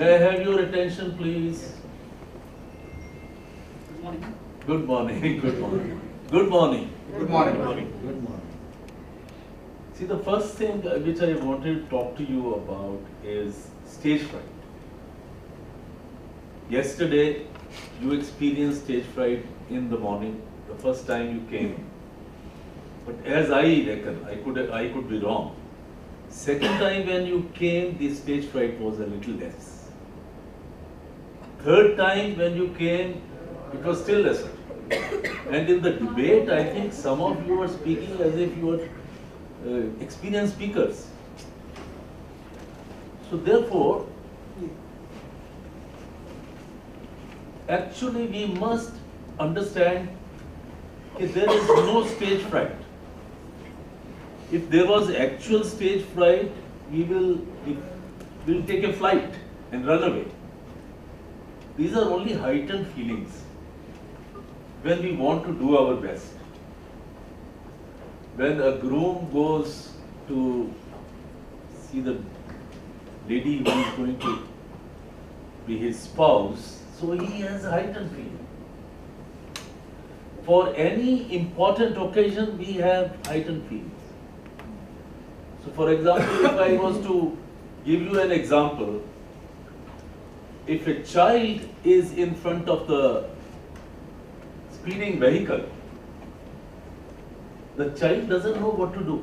May I have your attention, please? Good morning. Good morning. Good morning. Good morning. Good morning. Good morning. See, the first thing which I wanted to talk to you about is stage fright. Yesterday, you experienced stage fright in the morning, the first time you came. But as I reckon, I could be wrong. Second time when you came, the stage fright was a little less. Third time when you came, it was still lesser. And in the debate, I think some of you were speaking as if you were experienced speakers. So therefore, actually we must understand that there is no stage fright. If there was actual stage fright, we'll take a flight and run away. These are only heightened feelings when we want to do our best. When a groom goes to see the lady who is going to be his spouse, so he has a heightened feeling. For any important occasion, we have heightened feelings. So for example, if I was to give you an example, if a child is in front of the speeding vehicle, the child doesn't know what to do.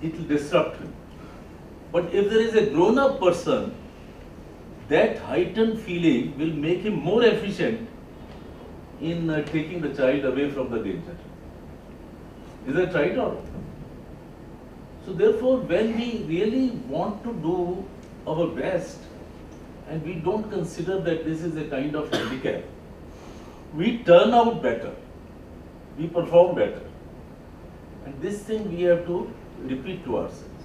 It will disrupt him. But if there is a grown-up person, that heightened feeling will make him more efficient in taking the child away from the danger. Is that right or not? So therefore, when we really want to do our best and we don't consider that this is a kind of handicap, we turn out better, we perform better. And this thing we have to repeat to ourselves.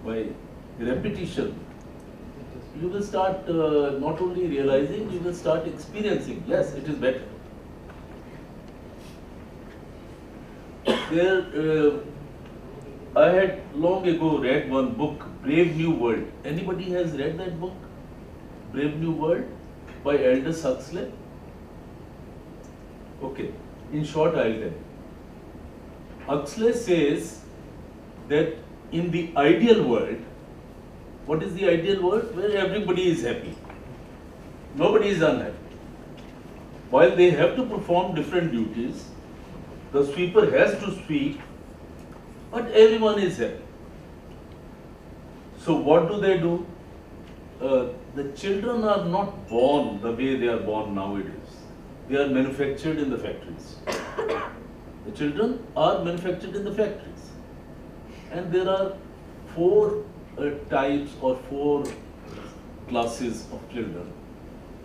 By repetition, you will start not only realizing, you will start experiencing, yes, it is better. I had long ago read one book, Brave New World. Anybody has read that book? Brave New World by Aldous Huxley? Okay, in short I'll tell you. Huxley says that in the ideal world, what is the ideal world? Where everybody is happy. Nobody is unhappy. While they have to perform different duties, the sweeper has to sweep, but everyone is happy. So what do? The children are not born the way they are born nowadays. They are manufactured in the factories. The children are manufactured in the factories. And there are four types or four classes of children: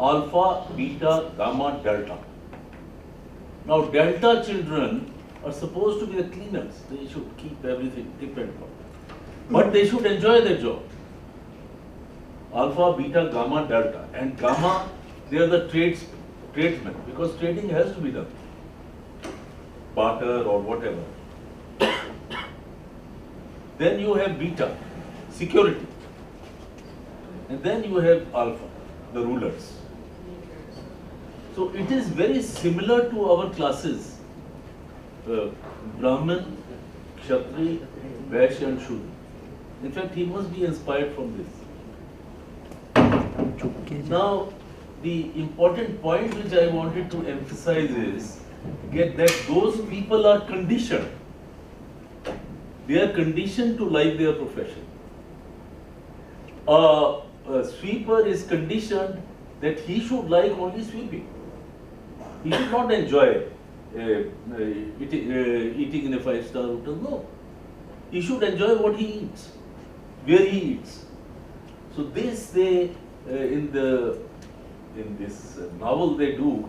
alpha, beta, gamma, delta. Now delta children are supposed to be the cleaners. They should keep everything tip and top. But they should enjoy their job. Alpha, beta, gamma, delta. And gamma, they are the tradesmen, because trading has to be done. Barter or whatever. Then you have beta, security. And then you have alpha, the rulers. So it is very similar to our classes. Brahman, Kshatri, Vaishya and Shudra. In fact, he must be inspired from this. Now, the important point which I wanted to emphasize is that those people are conditioned. They are conditioned to like their profession. A sweeper is conditioned that he should like only sweeping. He should not enjoy eating in a five-star hotel. No. He should enjoy what he eats, where he eats. So this in this novel they do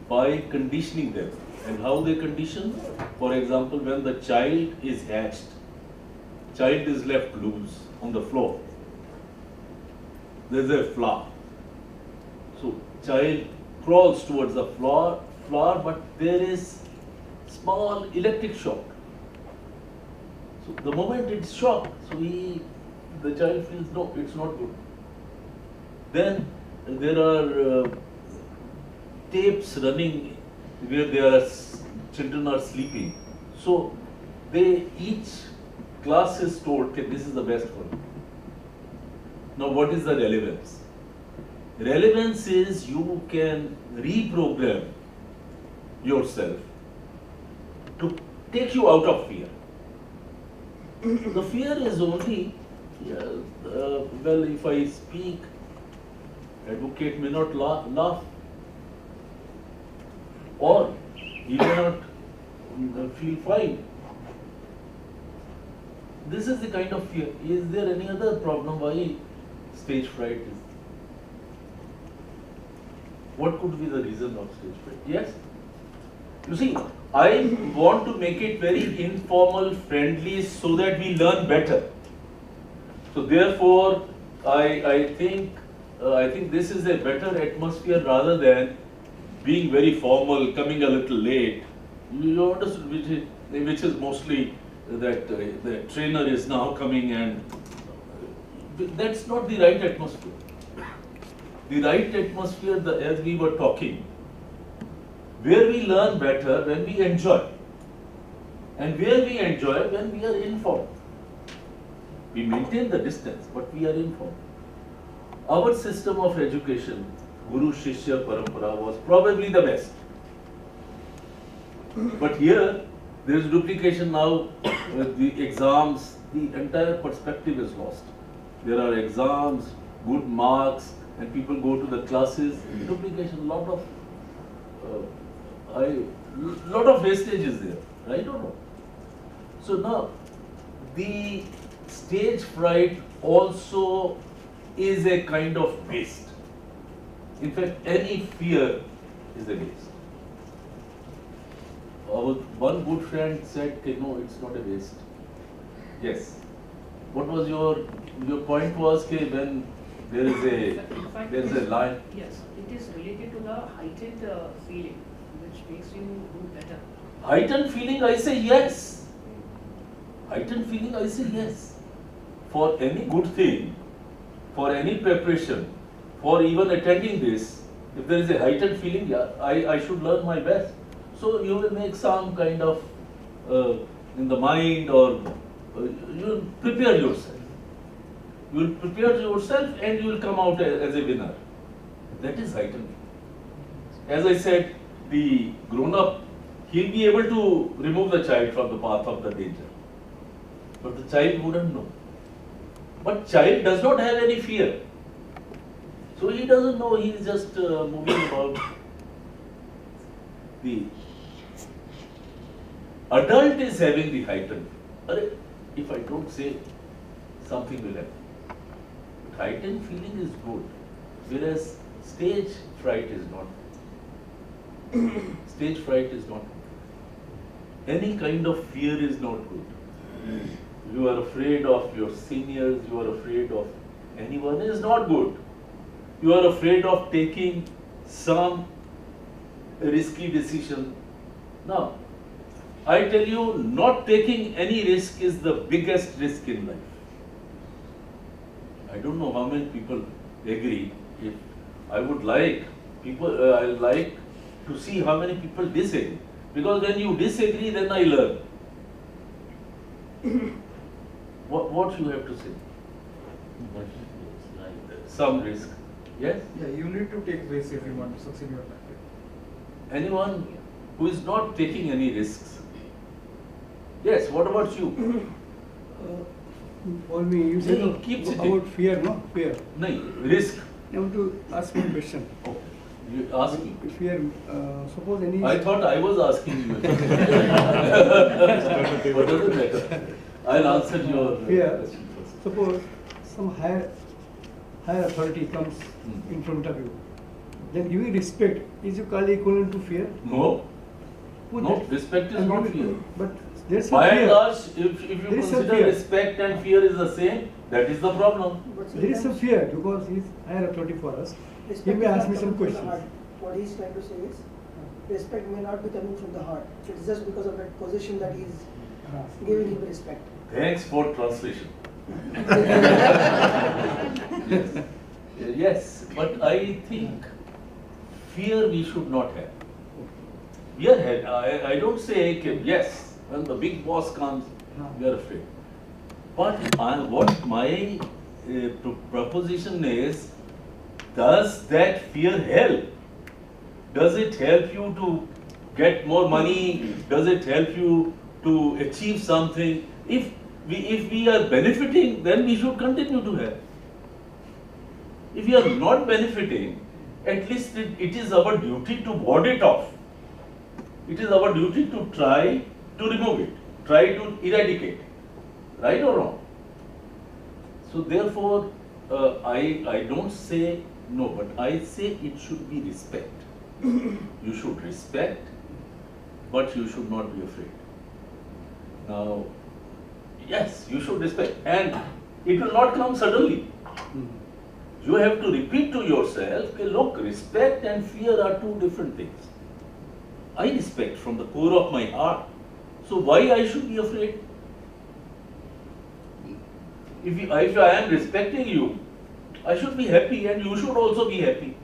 by conditioning them. And how they condition? For example, when the child is hatched, child is left loose on the floor. There's a flower. So child crawls towards the flower, but there is small electric shock. So the moment it's shocked, so he the child feels no, it's not good. Then there are tapes running where children are sleeping. So each class is told, okay, this is the best one. Now what is the relevance? Relevance is you can reprogram yourself to take you out of fear. The fear is only, well, if I speak, advocate may not laugh, or he may not feel fine. This is the kind of fear. Is there any other problem why stage fright is? What could be the reason of stage fright? Yes? You see, I want to make it very informal, friendly, so that we learn better. So therefore, I think this is a better atmosphere rather than being very formal, coming a little late. You understood, which is mostly that the trainer is now coming, and that's not the right atmosphere. The right atmosphere, as we were talking, where we learn better when we enjoy, and where we enjoy when we are informed. We maintain the distance, but we are informed. Our system of education, Guru Shishya Parampara, was probably the best. But here, there is duplication now with the exams, the entire perspective is lost. There are exams, good marks, and people go to the classes, duplication, lot of wastage is there. I don't know. So now, the stage fright also is a kind of waste. In fact, any fear is a waste. Our one good friend said, okay, no, it's not a waste. Yes. What was your point was, okay, when there is a line. Yes, it is related to the heightened feeling, which makes you do better. Heightened feeling, I say yes. Heightened feeling, I say yes. For any good thing, for any preparation, for even attending this, if there is a heightened feeling, yeah, I should learn my best. So you will make some kind of in the mind, or you will prepare yourself. You will prepare yourself and you will come out as a winner. That is heightened. As I said, the grown-up, he'll be able to remove the child from the path of the danger. But the child wouldn't know. But child does not have any fear. So he doesn't know, he is just moving about. The adult is having the heightened. If I don't say, something will happen. Heightened feeling is good, whereas stage fright is not. Stage fright is not good. Any kind of fear is not good. You are afraid of your seniors, you are afraid of anyone is not good. You are afraid of taking some risky decision. Now, I tell you, not taking any risk is the biggest risk in life. I don't know how many people agree. If I would like people, I like to see how many people disagree. Because when you disagree, then I learn. What you have to say? Some risk. Yes? Yeah, you need to take risks if you want to succeed in your life. Anyone who is not taking any risks? Yes, what about you? For me, you said about fear, no? Fear. No, risk. I want to ask one question. Oh, you ask me. Fear, suppose any... I thought I was asking you. What does it matter? I'll answer your question first. Suppose some higher authority comes in front of you. Then giving respect, is you call equivalent to fear? No. No, respect is not fear. But there's a By fear. and large, if you consider respect and fear is the same, that is the problem. There is some fear because he is higher authority for us. He may ask me some questions. What he is trying to say is, respect may not be coming from the heart. It's just because of that position that he is giving him respect. Thanks for translation. Yes. Yes, but I think fear we should not have. We are I don't say, okay, yes, when the big boss comes, we are afraid. But what my proposition is, does that fear help? Does it help you to get more money? Does it help you to achieve something? If we are benefiting, then we should continue to have. If we are not benefiting, at least it is our duty to ward it off. It is our duty to try to remove it, try to eradicate it. Right or wrong? So therefore, I don't say no, but I say it should be respect. You should respect, but you should not be afraid. Now, yes, you should respect, and it will not come suddenly. You have to repeat to yourself, okay, look, respect and fear are two different things. I respect from the core of my heart. So why I should be afraid? If I am respecting you, I should be happy and you should also be happy.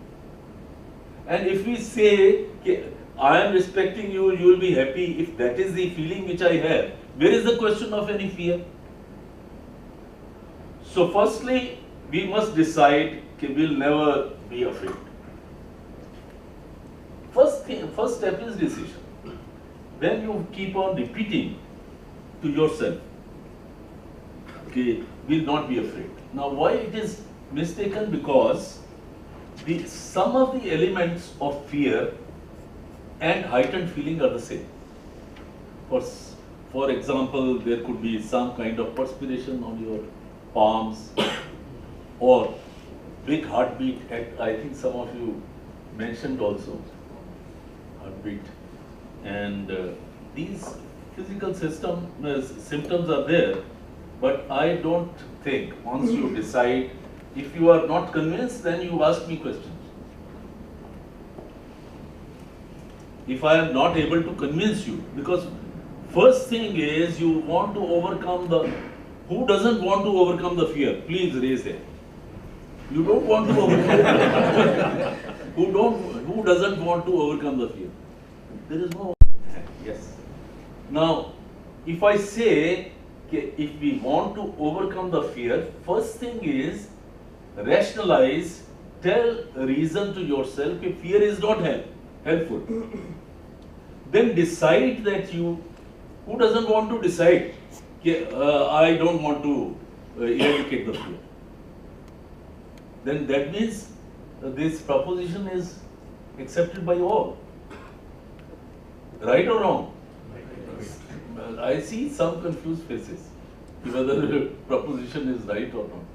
And if we say, okay, I am respecting you, you will be happy, if that is the feeling which I have, where is the question of any fear? So firstly, we must decide that we will never be afraid. First step is decision. When you keep on repeating to yourself, okay, will not be afraid. Now why it is mistaken? Because some of the elements of fear and heightened feeling are the same. For example, there could be some kind of perspiration on your palms or big heartbeat, I think some of you mentioned also, heartbeat. And these physical symptoms are there, but I don't think once you decide, if you are not convinced, then you ask me questions. If I am not able to convince you, because first thing is you want to overcome who doesn't want to overcome the fear? Please raise it. You don't want to overcome who doesn't want to overcome the fear? There is no. Yes. Now, if I say, okay, if we want to overcome the fear, first thing is rationalize, tell a reason to yourself if fear is not helpful. Then decide that who doesn't want to decide, okay, I don't want to eradicate the fear. Then that means this proposition is accepted by all. Right or wrong? Well, I see some confused faces, whether the proposition is right or not.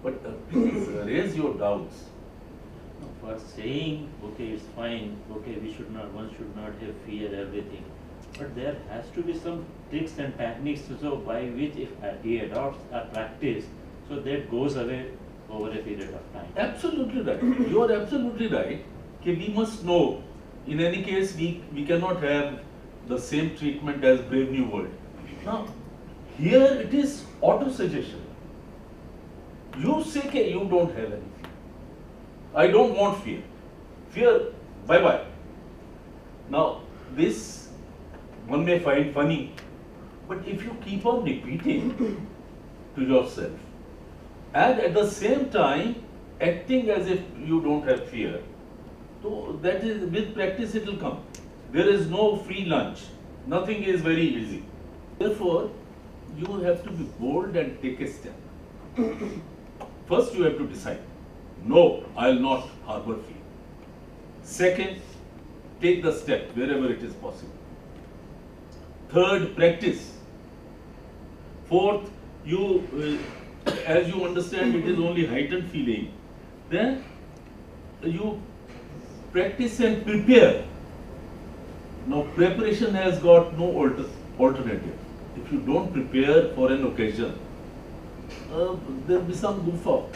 But please raise your doubts. For saying, okay, it's fine, okay, one should not have fear, everything. But there has to be some tricks and techniques so by which if he adopts a practice, so that goes away over a period of time. Absolutely right. You are absolutely right. Okay, we must know, in any case, we cannot have the same treatment as Brave New World. Now, here it is auto-suggestion. You say, okay, you don't have any fear. I don't want fear. Fear, bye-bye. Now, this one may find funny, but if you keep on repeating to yourself, and at the same time acting as if you don't have fear, so that is, with practice it will come. There is no free lunch. Nothing is very easy. Therefore, you have to be bold and take a step. First, you have to decide, no, I will not harbor fear. Second, take the step wherever it is possible. Third, practice. Fourth, as you understand it is only heightened feeling, then you practice and prepare. Now, preparation has got no alternative. If you don't prepare for an occasion, there will be some goof up.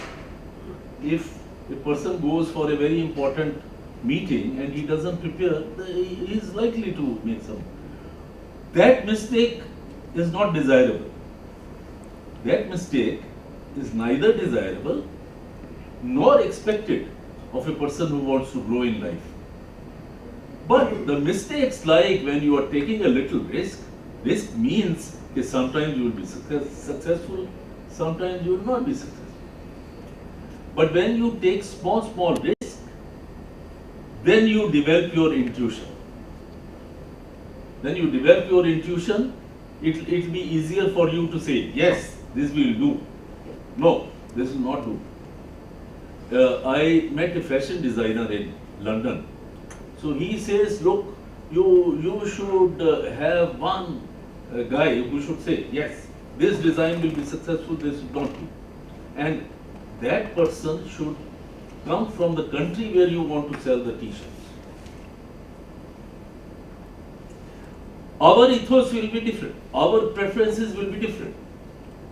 If a person goes for a very important meeting and he doesn't prepare, he is likely to make some. That mistake is not desirable. that mistake is neither desirable nor expected of a person who wants to grow in life. But the mistakes like when you are taking a little risk means that sometimes you will be successful, sometimes you will not be successful. But when you take small risk, then you develop your intuition. Then you develop your intuition, it will be easier for you to say, yes, this will do. No, this will not do. I met a fashion designer in London. So he says, look, you should have one guy who should say, yes, this design will be successful, this will not be. And that person should come from the country where you want to sell the t-shirts. Our ethos will be different. Our preferences will be different.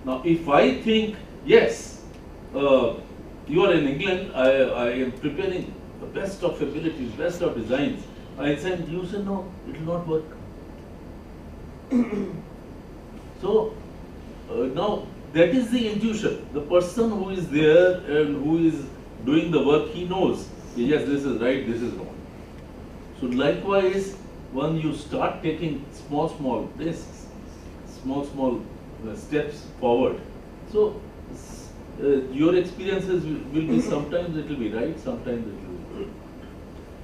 Now, if I think, yes, you are in England, I am preparing the best of abilities, best of designs, I said, you say, no, it will not work. So, now, that is the intuition. The person who is there and who is doing the work, he knows, yes, this is right, this is wrong. So, likewise, when you start taking small risks, small steps forward, so your experiences will be sometimes it will be right, sometimes it will be wrong.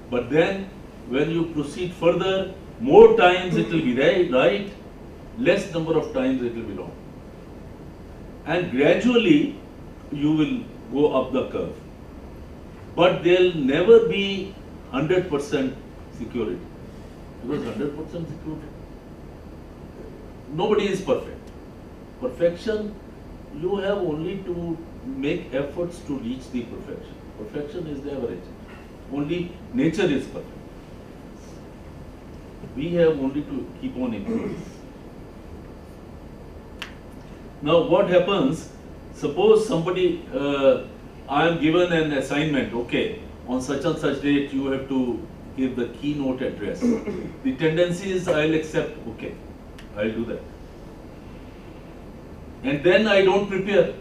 But then when you proceed further, more times it will be right, less number of times it will be wrong. And gradually you will go up the curve. But there will never be 100% security. Because 100% security, nobody is perfect. Perfection, you have only to make efforts to reach the perfection. Perfection is the average. Only nature is perfect. We have only to keep on improving. Now what happens, suppose somebody, I am given an assignment, okay, on such and such date you have to give the keynote address. The tendency is I'll accept, okay, I'll do that. And then I don't prepare.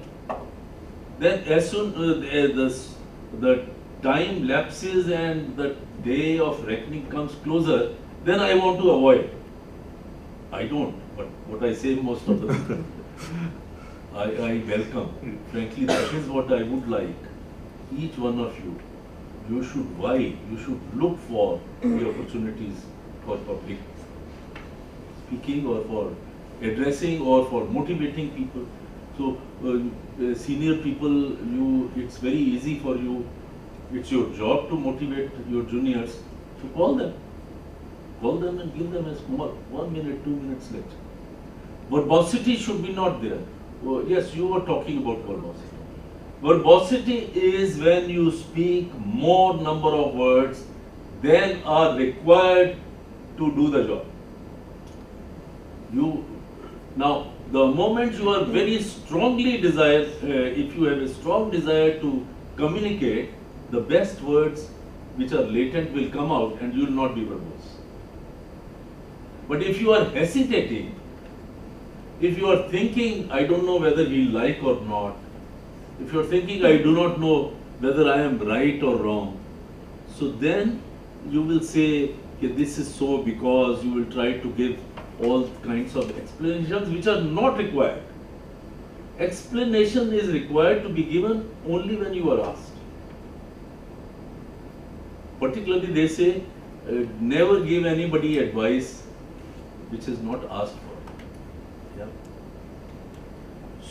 Then as soon the time lapses and the day of reckoning comes closer, then I want to avoid. I don't, but what I say most of the time, I welcome. Frankly, that is what I would like. Each one of you, you should wide, you should look for the opportunities for public speaking or for addressing or for motivating people. So senior people, it's very easy for you, it's your job to motivate your juniors. So call them and give them a small 1 minute, 2 minutes lecture. Verbosity should be not there. Yes, you were talking about verbosity. Verbosity is when you speak more number of words than are required to do the job. Now, the moment you are very strongly desire, if you have a strong desire to communicate, the best words which are latent will come out and you will not be verbose. But if you are hesitating, if you are thinking, I don't know whether he'll like or not, if you are thinking, I do not know whether I am right or wrong, so then you will say, okay, this is so, because you will try to give all kinds of explanations which are not required. Explanation is required to be given only when you are asked. Particularly they say, never give anybody advice which is not asked for. Yeah.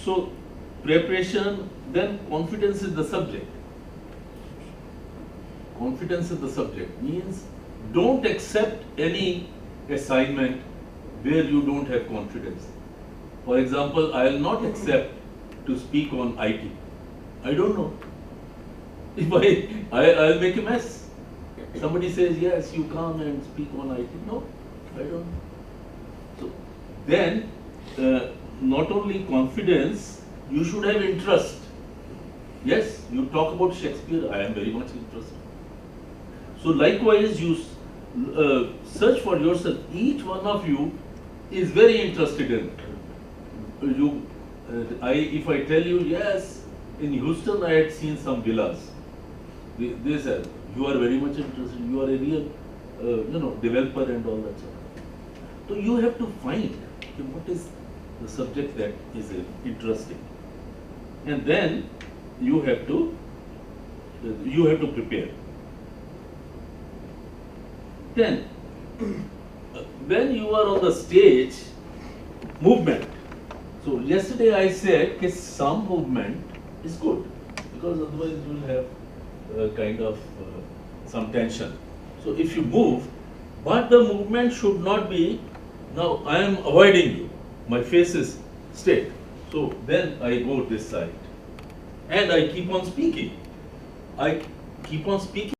So, preparation, then confidence is the subject. Confidence is the subject means don't accept any assignment where you don't have confidence. For example, I will not accept to speak on IT. I don't know. If I'll make a mess. Somebody says, yes, you come and speak on IT. No, I don't know. So then, not only confidence, you should have interest. Yes, you talk about Shakespeare, I am very much interested. So likewise, you search for yourself. Each one of you is very interested in. You if I tell you, yes, in Houston I had seen some villas. They said, you are very much interested, you are a real, developer and all that stuff. So you have to find what is the subject that is interesting. And then you have to prepare. Then, when you are on the stage, movement. So yesterday I said that some movement is good, because otherwise you will have some tension. So if you move, but the movement should not be, now I am avoiding you, my face is straight. So then I go this side and I keep on speaking.